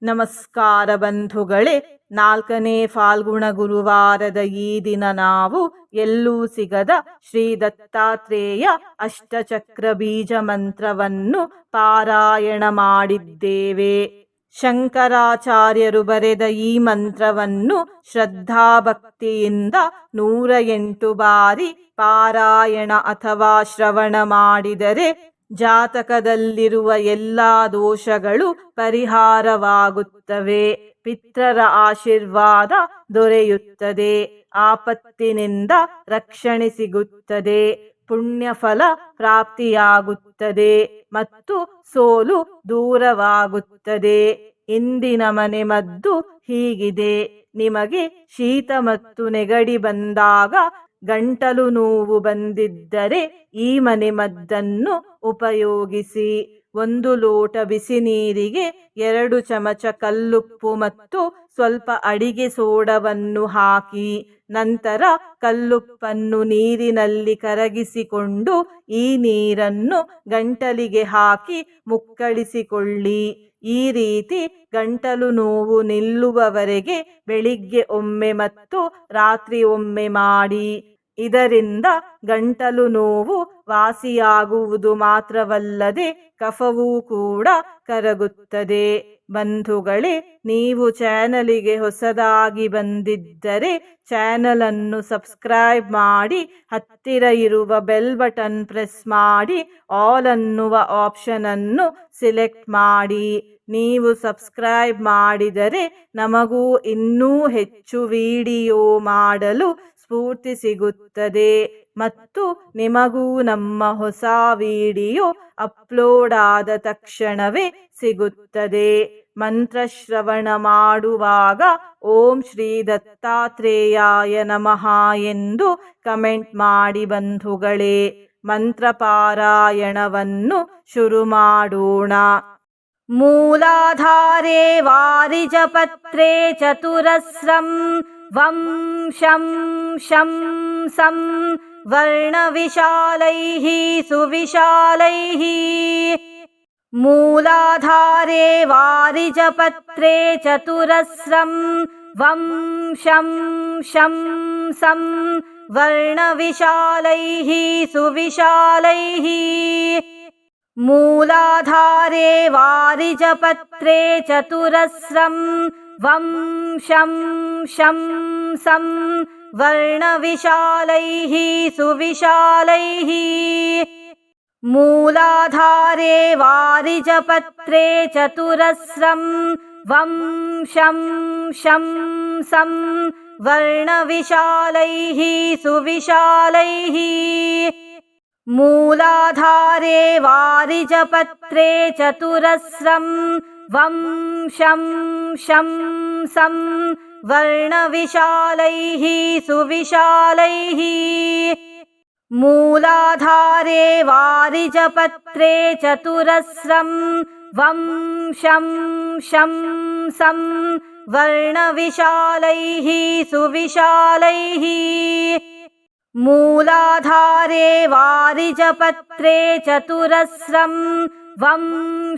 ನಮಸ್ಕಾರ ಬಂಧುಗಳೇ, 4ನೇ ಫಾಲ್ಗುಣ ಗುರುವಾರದ ಈ ದಿನ ನಾವು ಎಲ್ಲೂ ಸಿಗದ ಶ್ರೀ ದತ್ತಾತ್ರೇಯ ಅಷ್ಟಚಕ್ರ ಬೀಜ ಮಂತ್ರವನ್ನು ಪಾರಾಯಣ ಮಾಡಿದ್ದೇವೆ. ಶಂಕರಾಚಾರ್ಯರು ಬರೆದ ಈ ಮಂತ್ರವನ್ನು ಶ್ರದ್ಧಾಭಕ್ತಿಯಿಂದ 108 ಬಾರಿ ಪಾರಾಯಣ ಅಥವಾ ಶ್ರವಣ ಮಾಡಿದರೆ ಜಾತಕದಲ್ಲಿರುವ ಎಲ್ಲ ದೋಷಗಳು ಪರಿಹಾರವಾಗುತ್ತವೆ, ಪಿತ್ರರ ಆಶೀರ್ವಾದ ದೊರೆಯುತ್ತದೆ, ಆಪತ್ತಿನಿಂದ ರಕ್ಷಣೆ ಸಿಗುತ್ತದೆ, ಪುಣ್ಯಫಲ ಪ್ರಾಪ್ತಿಯಾಗುತ್ತದೆ ಮತ್ತು ಸೋಲು ದೂರವಾಗುತ್ತದೆ. ಇಂದಿನ ಮನೆ ಮದ್ದು ಹೀಗಿದೆ: ನಿಮಗೆ ಶೀತ ಮತ್ತು ನೆಗಡಿ ಬಂದಾಗ, ಗಂಟಲು ನೋವು ಬಂದಿದ್ದರೆ ಈ ಮನೆ ಮದ್ದನ್ನು ಉಪಯೋಗಿಸಿ. 1 ಲೋಟ ಬಿಸಿ ನೀರಿಗೆ 2 ಚಮಚ ಕಲ್ಲುಪ್ಪು ಮತ್ತು ಸ್ವಲ್ಪ ಅಡಿಗೆ ಸೋಡವನ್ನು ಹಾಕಿ, ನಂತರ ಕಲ್ಲುಪ್ಪನ್ನು ನೀರಿನಲ್ಲಿ ಕರಗಿಸಿಕೊಂಡು ಈ ನೀರನ್ನು ಗಂಟಲಿಗೆ ಹಾಕಿ ಮುಕ್ಕಳಿಸಿಕೊಳ್ಳಿ. ಈ ರೀತಿ ಗಂಟಲು ನೋವು ನಿಲ್ಲುವವರೆಗೆ ಬೆಳಿಗ್ಗೆ ಒಮ್ಮೆ ಮತ್ತು ರಾತ್ರಿ ಒಮ್ಮೆ ಮಾಡಿ. ಇದರಿಂದ ಗಂಟಲು ನೋವು ವಾಸಿಯಾಗುವುದು ಮಾತ್ರವಲ್ಲದೆ ಕಫವೂ ಕೂಡ ಕರಗುತ್ತದೆ. ಬಂಧುಗಳೇ, ನೀವು ಚಾನಲಿಗೆ ಹೊಸದಾಗಿ ಬಂದಿದ್ದರೆ ಚಾನಲ್ ಅನ್ನು ಸಬ್ಸ್ಕ್ರೈಬ್ ಮಾಡಿ, ಹತ್ತಿರ ಇರುವ ಬೆಲ್ ಬಟನ್ ಪ್ರೆಸ್ ಮಾಡಿ, ಆಲ್ ಅನ್ನುವ ಆಪ್ಷನ್ ಅನ್ನು ಸಿಲೆಕ್ಟ್ ಮಾಡಿ. ನೀವು ಸಬ್ಸ್ಕ್ರೈಬ್ ಮಾಡಿದರೆ ನಮಗೂ ಇನ್ನೂ ಹೆಚ್ಚು ವಿಡಿಯೋ ಮಾಡಲು ಸ್ಫೂರ್ತಿ ಸಿಗುತ್ತದೆ ಮತ್ತು ನಿಮಗೂ ನಮ್ಮ ಹೊಸ ವಿಡಿಯೋ ಅಪ್ಲೋಡ್ ಆದ ತಕ್ಷಣವೇ ಸಿಗುತ್ತದೆ. ಮಂತ್ರಶ್ರವಣ ಮಾಡುವಾಗ ಓಂ ಶ್ರೀ ದತ್ತಾತ್ರೇಯಾಯ ನಮಃ ಎಂದು ಕಮೆಂಟ್ ಮಾಡಿ ಬಂಧುಗಳೇ. ಮಂತ್ರಪಾರಾಯಣವನ್ನು ಶುರು ಮಾಡೋಣ. ಮೂಲಾಧಾರೆ ವಾರಿಜಪತ್ರೇ ಚತುರಸ್ರಂ ವಂ ಶಂ ಶಂ ಸಂ ವರ್ಣವಿಶಾಲೈಃ ಸುವಿಶಾಲೈಃ. ಮೂಲಾಧಾರೆ ವಾರಿಜಪತ್ರೇ ಚತುರಸ್ರಂ ವಂ ಶಂ ಶಂ ಸಂ ವರ್ಣವಿಶಾಲೈಃ ಸುವಿಶಾಲೈಃ. ಮೂಲಾಧಾರೆ ವಾರಿಜಪತ್ರೇ ಚತುರಸ್ರಂ ವಂ ಶಂ ಶಂ ಸಂ ವರ್ಣವಿಶಾಲೈಃ ಸುವಿಶಾಲೈಃ. ಮೂಲಾಧಾರೆ ವಾರಿಜಪತ್ರೇ ಚತುರಸ್ರಂ ವಂ ಶಂ ಶಂ ಸಂ ವರ್ಣವಿಶಾಲೈಃ ಸುವಿಶಾಲೈಃ. ಮೂಲಾಧಾರೆ ವಾರಿಜಪತ್ರೇ ಚತುರಸ್ರಂ ವಂ ಶಂ ಶಂ ಸಂ ವರ್ಣವಿಶಾಲೈಃ ಸುವಿಶಾಲೈಃ. ಮೂಲಾಧಾರೆ ವಾರಿಜಪತ್ರೇ ಚತುರಸ್ರಂ ವಂ ಶಂ ಶಂ ಸಂ ವರ್ಣವಿಶಾಲೈಃ ಸುವಿಶಾಲೈಃ. ಮೂಲಾಧಾರೆ ವಾರಿಜಪತ್ರೇ ಚತುರಸ್ರಂ ವಂ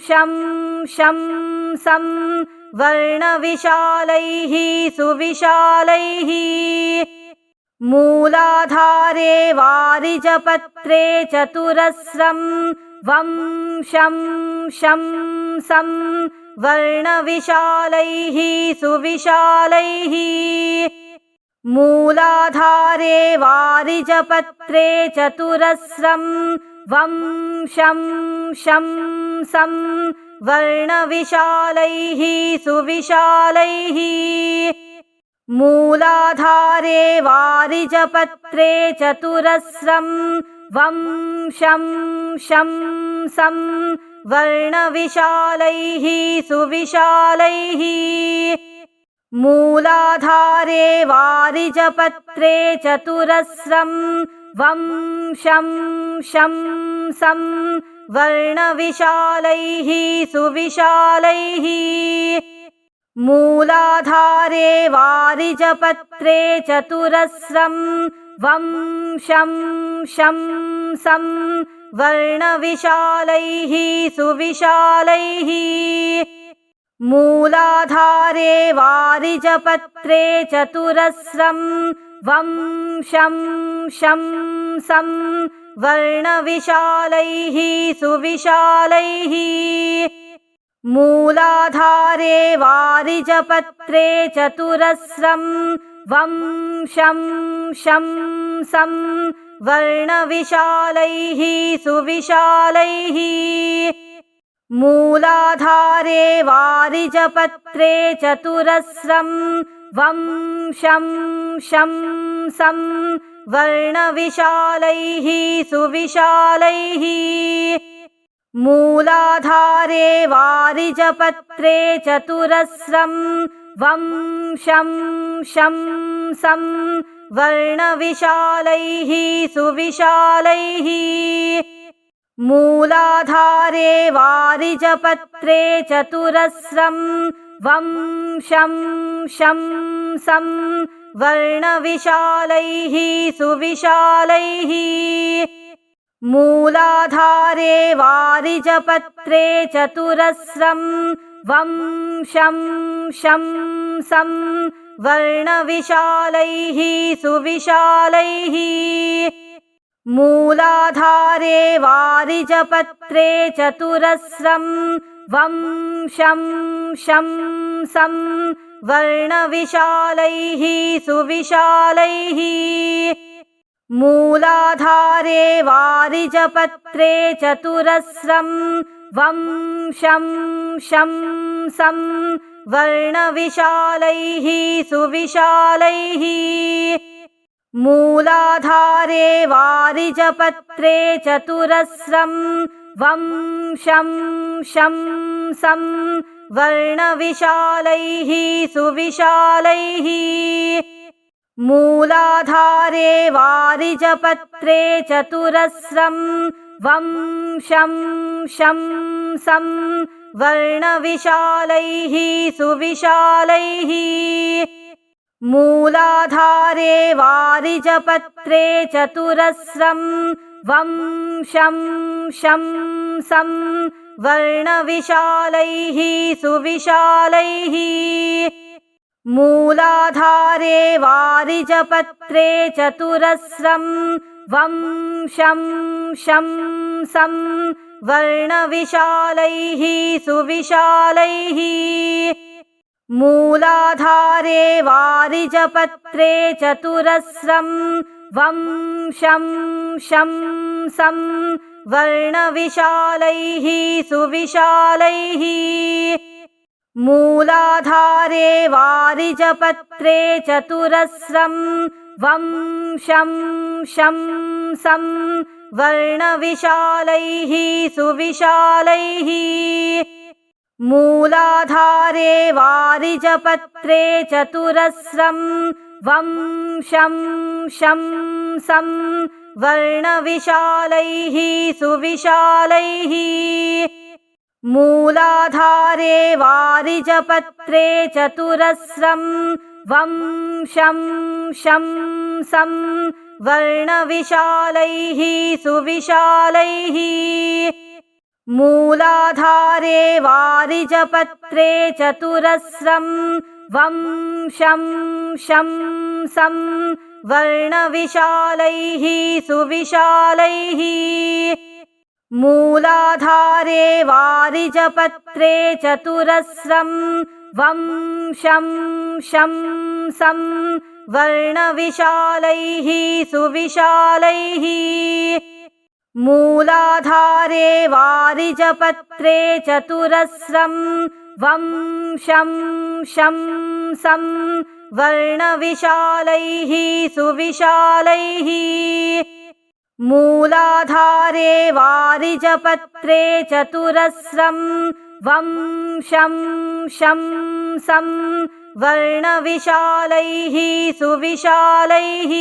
ಶಂ ಶಂ ಸಂ ವರ್ಣವಿಶಾಲೈಃ ಸುವಿಶಾಲೈಃ. ಮೂಲಾಧಾರೆ ವಾರಿಜಪತ್ರೇ ಚತುರಸ್ರಂ ವಂ ಶಂ ಶಂ ಸಂ ವರ್ಣವಿಶಾಲೈಃ ಸುವಿಶಾಲೈಃ. ಮೂಲಾಧಾರೆ ವಾರಿಜಪತ್ರೇ ಚತುರಸ್ರಂ ವಂ ಶಂ ಶಂ ಸಂ ವರ್ಣವಿಶಾಲೈಃ ಸುವಿಶಾಲೈಃ. ಮೂಲಾಧಾರೆ ವಾರಿಜಪತ್ರೇ ಚತುರಸ್ರಂ ವಂ ಶಂ ಶಂ ಸಂ ವರ್ಣವಿಶಾಲೈಃ ಸುವಿಶಾಲೈಃ. ಮೂಲಾಧಾರೆ ವಾರಿಜಪತ್ರೇ ಚತುರಸ್ರಂ ವಂ ಶಂ ಶಂ ಸಂ ವರ್ಣವಿಶಾಲೈಃ ಸುವಿಶಾಲೈಃ. ಮೂಲಾಧಾರೆ ವಾರಿಜಪತ್ರೇ ಚತುರಸ್ರಂ ವಂ ಶಂ ಶಂ ಸಂ ವರ್ಣವಿಶಾಲೈಃ ಸುವಿಶಾಲೈಃ. मूलाधारे वारिजपत्रे चतुरस्रं वं शं शं सं वर्णविशालैः सुविशालैः मूलाधारे वारिजपत्रे चतुरस्रं वं शं शं सं वर्णविशालैः सुविशालैः मूलाधारे वारिजपत्रे चतुरस्रं वं शं शं सं वर्णविशालैः सुविशालैः मूलाधारे वारिजपत्रे चतुरस्रं वं शं शं सं वर्णविशालैः सुविशालैः मूलाधारे वारिजपत्रे चतुरस्रं वं शं शं सं वर्णविशालैः सुविशालैः मूलाधारे वारिजपत्रे चतुरस्रं वं शं शं सं वर्णविशालैः सुविशालैः मूलाधारे वारिजपत्रे चतुरस्रं वं शं शं सं वर्णविशालैः सुविशालैः मूलाधारे वारिजपत्रे चतुरस्रं वं शं शं सं वर्णविशालैः सुविशालैः मूलाधारे वारिजपत्रे चतुरस्रं वं शं शं सं वर्णविशालैः सुविशालैः मूलाधारे वारिजपत्रे चतुरस्रं वं शं शं सं वर्णविशालैः सुविशालैः मूलाधारे वारिजपत्रे चतुरस्रं वं शं शं सं वर्णविशालैः सुविशालैः मूलाधारे वारिजपत्रे चतुरस्रं वं शं शं सं वर्णविशालैः सुविशालैः मूलाधारे वारिजपत्रे चतुरस्रं वं शं शं सं वर्णविशालैः सुविशालैः मूलाधारे वारिजपत्रे चतुरस्रं वं शं शं सं वर्णविशालैः सुविशालैः मूलाधारे वारिजपत्रे चतुरस्रं वं शं शं सं वर्णविशालैः सुविशालैः मूलाधारे वारिजपत्रे चतुरस्रं वं शं शं सं वर्णविशालैः सुविशालैः मूलाधारे वारिजपत्रे चतुरस्रं वं शं शं सं वर्णविशालैः सुविशालैः मूलाधारे वारिजपत्रे चतुरस्रं वं शं शं सं वर्णविशालैः सुविशालैः मूलाधारे वारिजपत्रे चतुरस्रं वं शं शं सं वर्णविशालैः सुविशालैः मूलाधारे वारिजपत्रे चतुरस्रं वं शं शं सं वर्णविशालैः सुविशालैः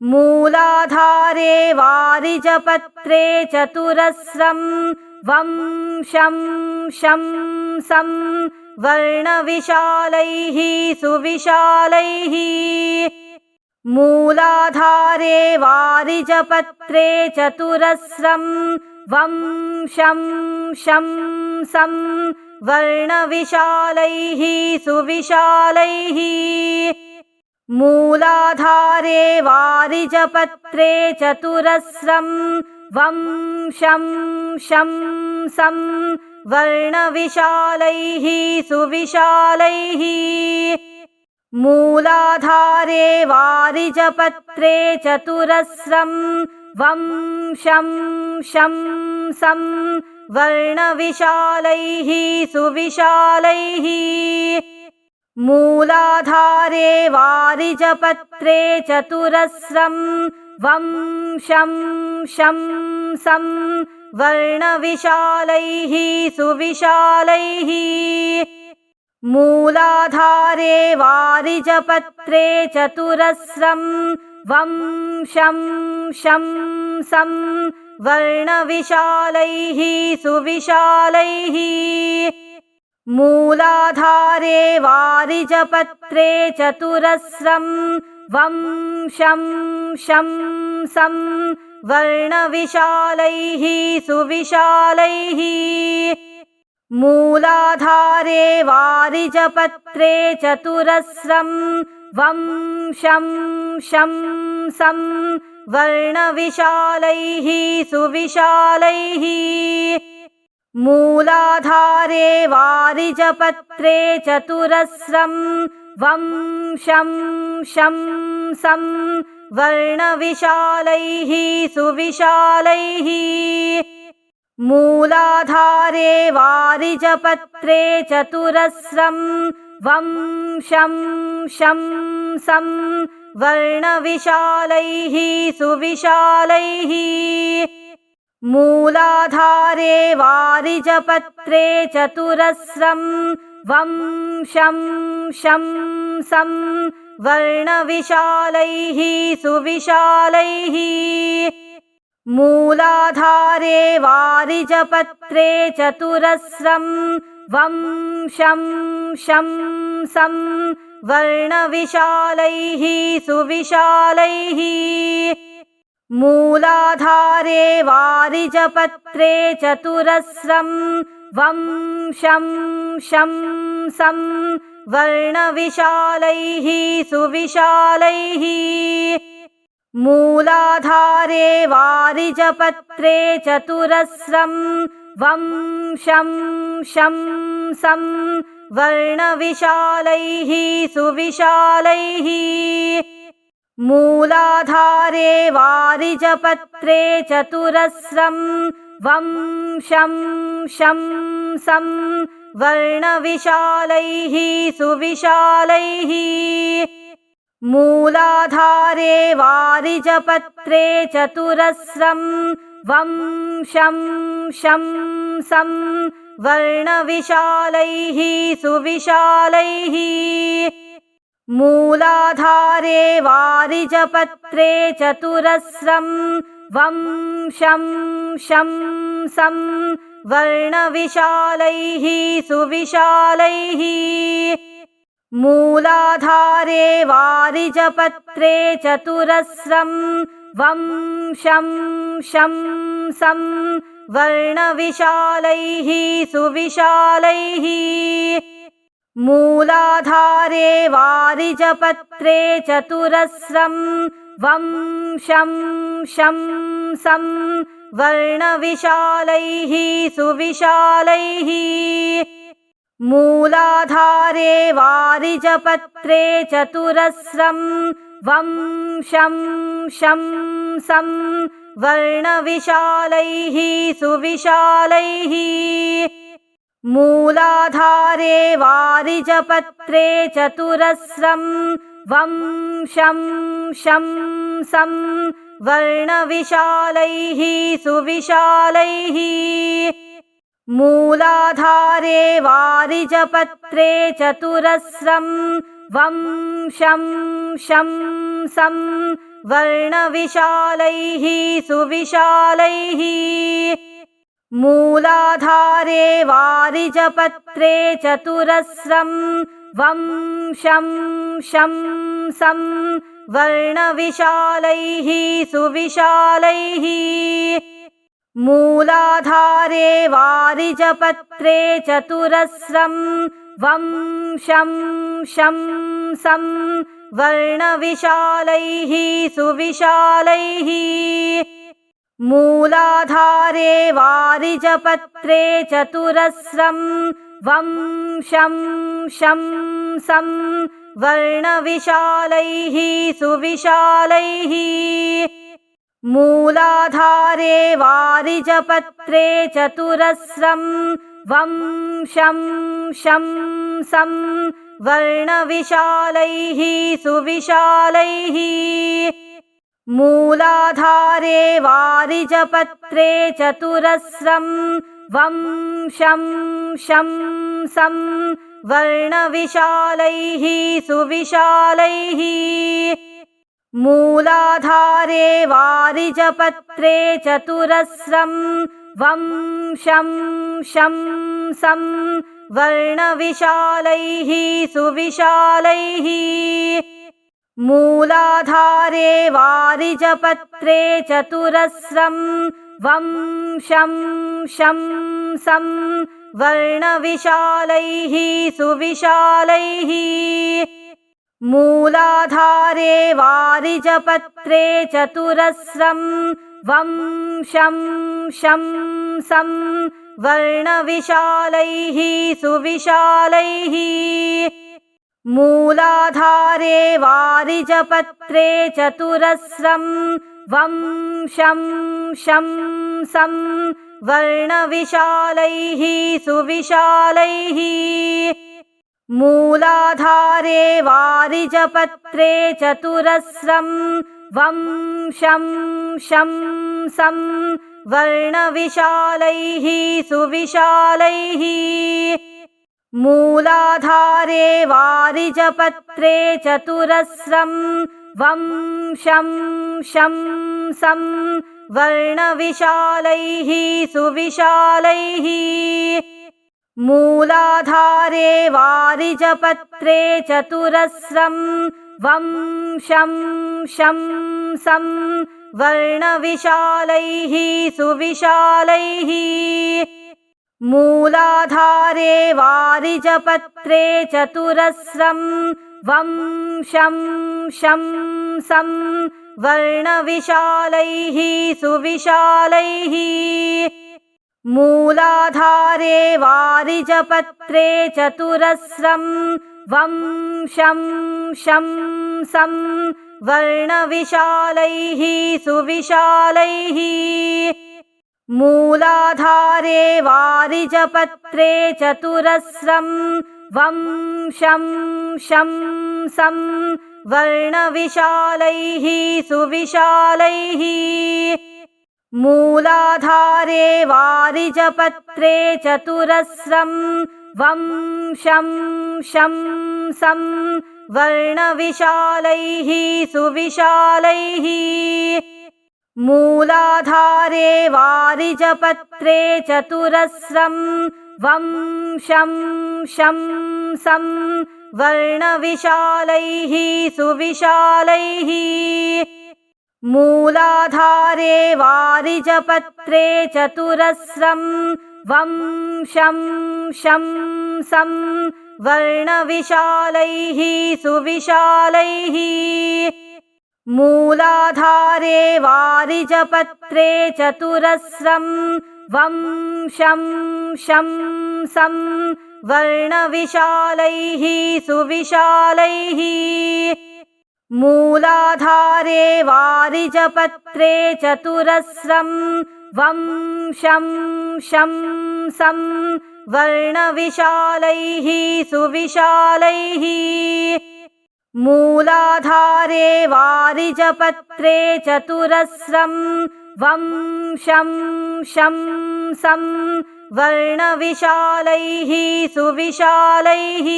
मूलाधारे वारिजपत्रे चतुरस्रं वं शं शं सं वर्णविशालैः सुविशालैः मूलाधारे वारिजपत्रे चतुरस्रं वं शं शं सं वर्णविशालैः सुविशालैः मूलाधारे वारिजपत्रे चतुरस्रं वंशं शं सं वर्णविशालैः सुविशालैः मूलाधारे वारिजपत्रे चतुरस्रं वंशं शं सं वर्णविशालैः सुविशालैः मूलाधारे वारिजपत्रे चतुरस्रं वंशं शं सं वर्णविशालैः सुविशालैः मूलाधारे वारिजपत्रे चतुरस्रं वंशं शं सं वर्णविशालैः सुविशालैः मूलाधारे वारिजपत्रे चतुरस्रं वंशं शं सं वर्णविशालैः सुविशालैः मूलाधारे वारिजपत्रे चतुरस्रं वंशं शं सं वर्णविशालैः सुविशालैः मूलाधारे वारिजपत्रे चतुरस्रं वंशं शं सं वर्णविशालैः सुविशालैः मूलाधारे वारिजपत्रे चतुरस्रं वंशं शं सं वर्णविशालैः सुविशालैः मूलाधारे वारिजपत्रे चतुरस्रं वंशं शं सं वर्णविशालैः सुविशालैः मूलाधारे वारिजपत्रे चतुरस्रं वंशं शं सं वर्णविशालैः सुविशालैः मूलाधारे वारिजपत्रे चतुरस्रं वंशं शं सं वर्णविशालैः सुविशालैः मूलाधारे वारिजपत्रे चतुरस्रं वंशं शं सं वर्णविशालैः सुविशालैः मूलाधारे वारिजपत्रे चतुरस्रं वंशं शं सं वर्णविशालैः सुविशालैः मूलाधारे वारिजपत्रे चतुरस्रं वंशं शं सं वर्णविशालैः सुविशालैः मूलाधारे वारिजपत्रे चतुरस्रं वंशं शं सं वर्णविशालैः सुविशालैः मूलाधारे वारिजपत्रे चतुरस्रं वंशं शं सं वर्णविशालैः सुविशालैः मूलाधारे वारिजपत्रे चतुरस्रं वंशं शं सं वर्णविशालैः सुविशालैः मूलाधारे वारिजपत्रे चतुरस्रं वंशं शं सं वर्णविशालैः सुविशालैः मूलाधारे वारिजपत्रे चतुरस्रं वंशं शं सं वर्णविशालैः सुविशालैः मूलाधारे वारिजपत्रे चतुरस्रं वंशं शं सं वर्णविशालैः सुविशालैः मूलाधारे वारिजपत्रे चतुरस्रं वंशं शं सं वर्णविशालैः सुविशालैः मूलाधारे वारिजपत्रे चतुरस्रं वं शं शं सं वर्णविशालैः सुविशालैः मूलाधारे वारिजपत्रे चतुरस्रं वं शं शं सं वर्णविशालैः सुविशालैः मूलाधारे वारिजपत्रे चतुरस्रं वं शं शं सं वर्णविशालैः सुविशालैः मूलाधारे वारिजपत्रे चतुरस्रं वं शं शं सं वर्णविशालैः सुविशालैः मूलाधारे वारिजपत्रे चतुरस्रं वं शं शं सं वर्णविशालैः सुविशालैः मूलाधारे वारिजपत्रे चतुरस्रं वं शं शं सं वर्णविशालैः सुविशालैः मूलाधारे वारिजपत्रे चतुरस्रं वं शं शं सं वर्णविशालैः सुविशालैः मूलाधारे वारिजपत्रे चतुरस्रं वं शं शं सं वर्णविशालैः सुविशालैः मूलाधारे वारिजपत्रे चतुरस्रं वं शं शं सं वर्णविशालैः सुविशालैः मूलाधारे वारिजपत्रे चतुरस्रं वं शं शं सं वर्णविशालैः सुविशालैः मूलाधारे वारिजपत्रे चतुरस्रं वं शं शं सं वर्णविशालैः सुविशालैः मूलाधारे वारिजपत्रे चतुरस्रं वं शं शं सं वर्णविशालैः सुविशालैः मूलाधारे वारिजपत्रे चतुरस्रं वं शं शं सं वर्णविशालैः सुविशालैः मूलाधारे वारिजपत्रे चतुरस्रं वं शं शं सं वर्णविशालैः सुविशालैः मूलाधारे वारिजपत्रे चतुरस्रं वं शं शं सं वर्णविशालैः सुविशालैः मूलाधारे वारिजपत्रे चतुरस्रं वं शं शं सं वर्णविशालैः सुविशालैः मूलाधारे वारिजपत्रे चतुरस्रं वं शं शं सं वर्णविशालैः सुविशालैः मूलाधारे वारिजपत्रे चतुरस्रं वं शं शं सं वर्णविशालैः सुविशालैः मूलाधारे वारिजपत्रे चतुरस्रं वं शं शं सं वर्णविशालैः सुविशालैः मूलाधारे वारिजपत्रे चतुरस्रं वं शं शं सं वर्णविशालैः सुविशालैः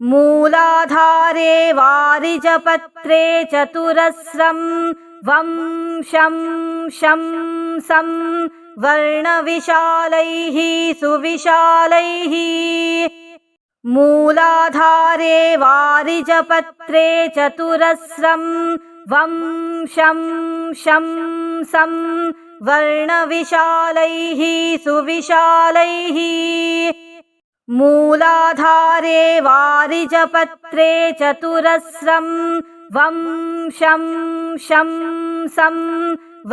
मूलाधारे वारिजपत्रे चतुरस्रं वं शं शं सं वर्णविशालैः सुविशालैः मूलाधारे वारिजपत्रे चतुरस्रं वं शं शं सं वर्णविशालैः सुविशालैः मूलाधारे वारिजपत्रे चतुरस्रं वंशं शं सं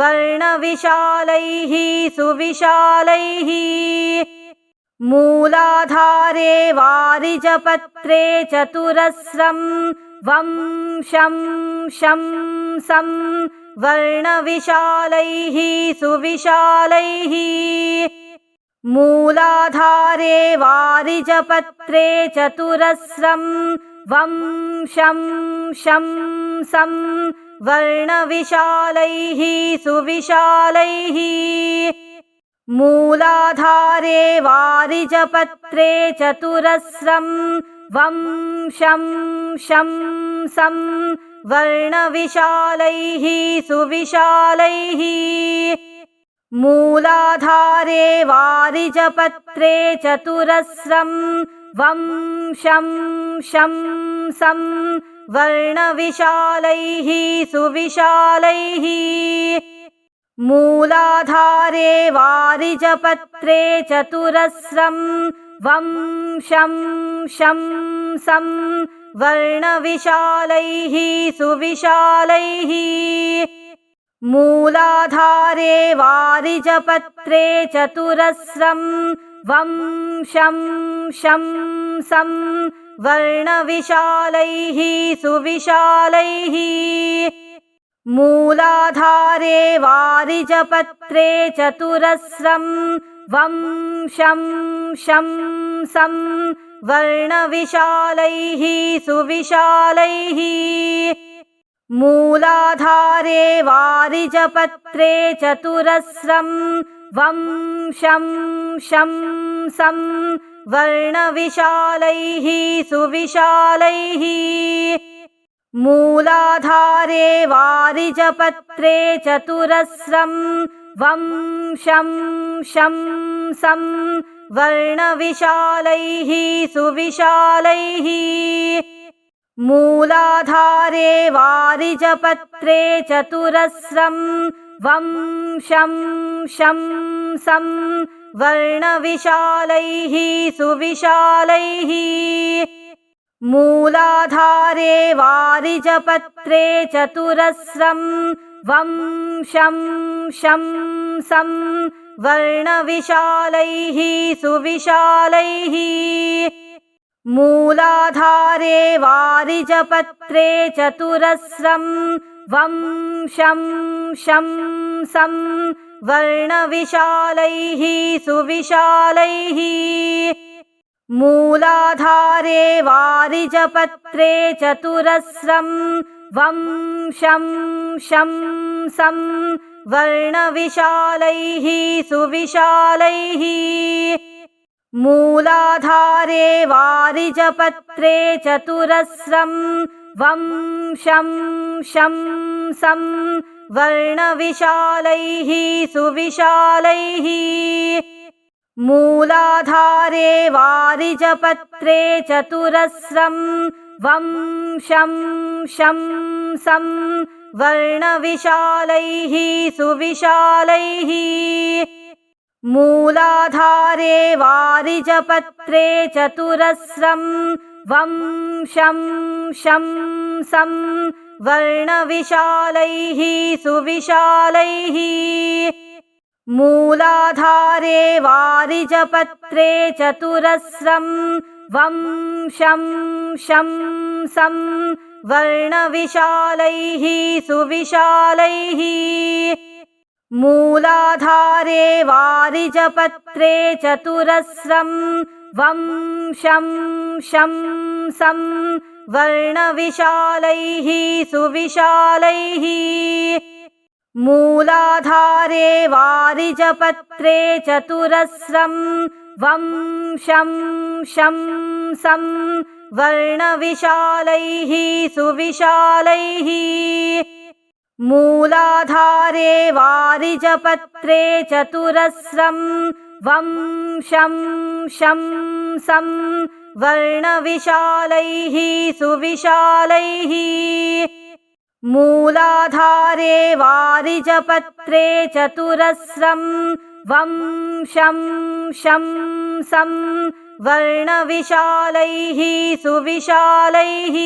वर्णविशालैः सुविशालैः मूलाधारे वारिजपत्रे चतुरस्रं वंशं शं सं वर्णविशालैः सुविशालैः मूलाधारे वारिजपत्रे चतुरस्रं वंशं शं सं वर्णविशालैः सुविशालैः मूलाधारे वारिजपत्रे चतुरस्रं वंशं शं सं वर्णविशालैः सुविशालैः मूलाधारे वारिजपत्रे चतुरस्रं वंशं शं सं वर्णविशालैः सुविशालैः मूलाधारे वारिजपत्रे चतुरस्रं वंशं शं सं वर्णविशालैः सुविशालैः मूलाधारे वारिजपत्रे चतुरस्रं वंशं शं सं वर्णविशालैः सुविशालैः मूलाधारे वारिजपत्रे चतुरस्रं वंशं शं सं वर्णविशालैः सुविशालैः मूलाधारे वारिजपत्रे चतुरस्रं वंशं शं सं वर्णविशालैः सुविशालैः मूलाधारे वारिजपत्रे चतुरस्रं वंशं शं सं वर्णविशालैः सुविशालैः मूलाधारे वारिजपत्रे चतुरस्रं वंशं शं सं वर्णविशालैः सुविशालैः मूलाधारे वारिजपत्रे चतुरस्रं वंशं शं सं वर्णविशालैः सुविशालैः मूलाधारे वारिजपत्रे चतुरस्रं वंशं शं सं वर्णविशालैः सुविशालैः मूलाधारे वारिजपत्रे चतुरस्रं वंशं शं सं वर्णविशालैः सुविशालैः मूलाधारे वारिजपत्रे चतुरस्रं वंशं शं सं वर्णविशालैः सुविशालैः मूलाधारे वारिजपत्रे चतुरस्रं वंशं शं सं वर्णविशालैः सुविशालैः मूलाधारे वारिजपत्रे चतुरस्रं वंशं शं सं वर्णविशालैः सुविशालैः मूलाधारे वारिजपत्रे चतुरस्रं वंशं शं सं वर्णविशालैः सुविशालैः मूलाधारे वारिजपत्रे चतुरस्रं वंशं शं सं वर्णविशालैः सुविशालैः मूलाधारे वारिजपत्रे चतुरस्रं वंशं शं सं वर्णविशालैः सुविशालैः मूलाधारे वारिजपत्रे चतुरस्रं वंशं शं सं वर्णविशालैः सुविशालैः मूलाधारे वारिजपत्रे चतुरस्रं वं शं शं सं वर्णविशालैः सुविशालैः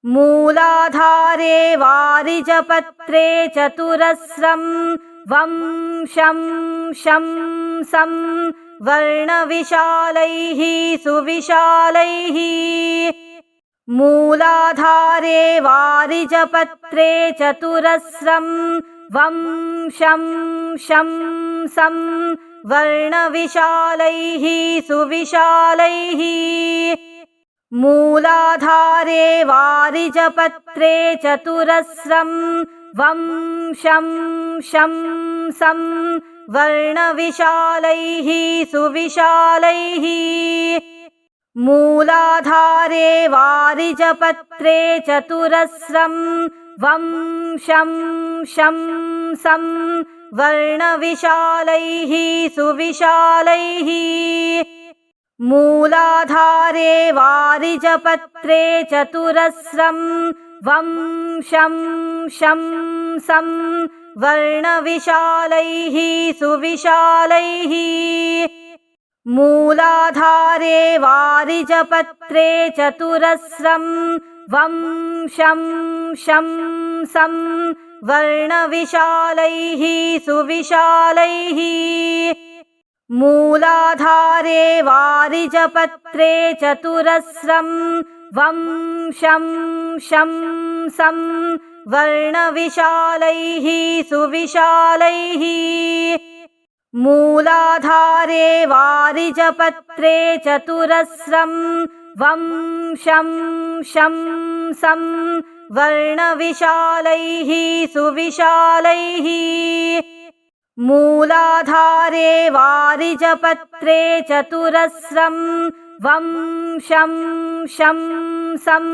मूलाधारे वारिजपत्रे चतुरस्रं वं शं शं सं वर्णविशालैः सुविशालैः मूलाधारे वारिजपत्रे चतुरस्रं वं शं शं सं वर्णविशालैः सुविशालैः मूलाधारे वारिजपत्रे चतुरस्रं वं शं शं सं वर्णविशालैः सुविशालैः मूलाधारे वारिजपत्रे चतुरस्रं वं शं शं सं वर्णविशालैः सुविशालैः मूलाधारे वारिजपत्रे चतुरस्रं वं शं शं सं वर्णविशालैः सुविशालैः मूलाधारे वारिजपत्रे चतुरस्रं वं शं शं सं वर्णविशालैः सुविशालैः मूलाधारे वारिजपत्रे चतुरस्रं वं शं शं सं वर्णविशालैः सुविशालैः मूलाधारे वारिजपत्रे चतुरस्रं वं शं शं सं वर्णविशालैः सुविशालैः मूलाधारे वारिजपत्रे चतुरस्रं वं शं शं सं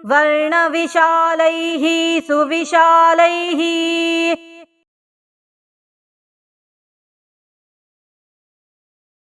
वर्णविशालैः सुविशालैः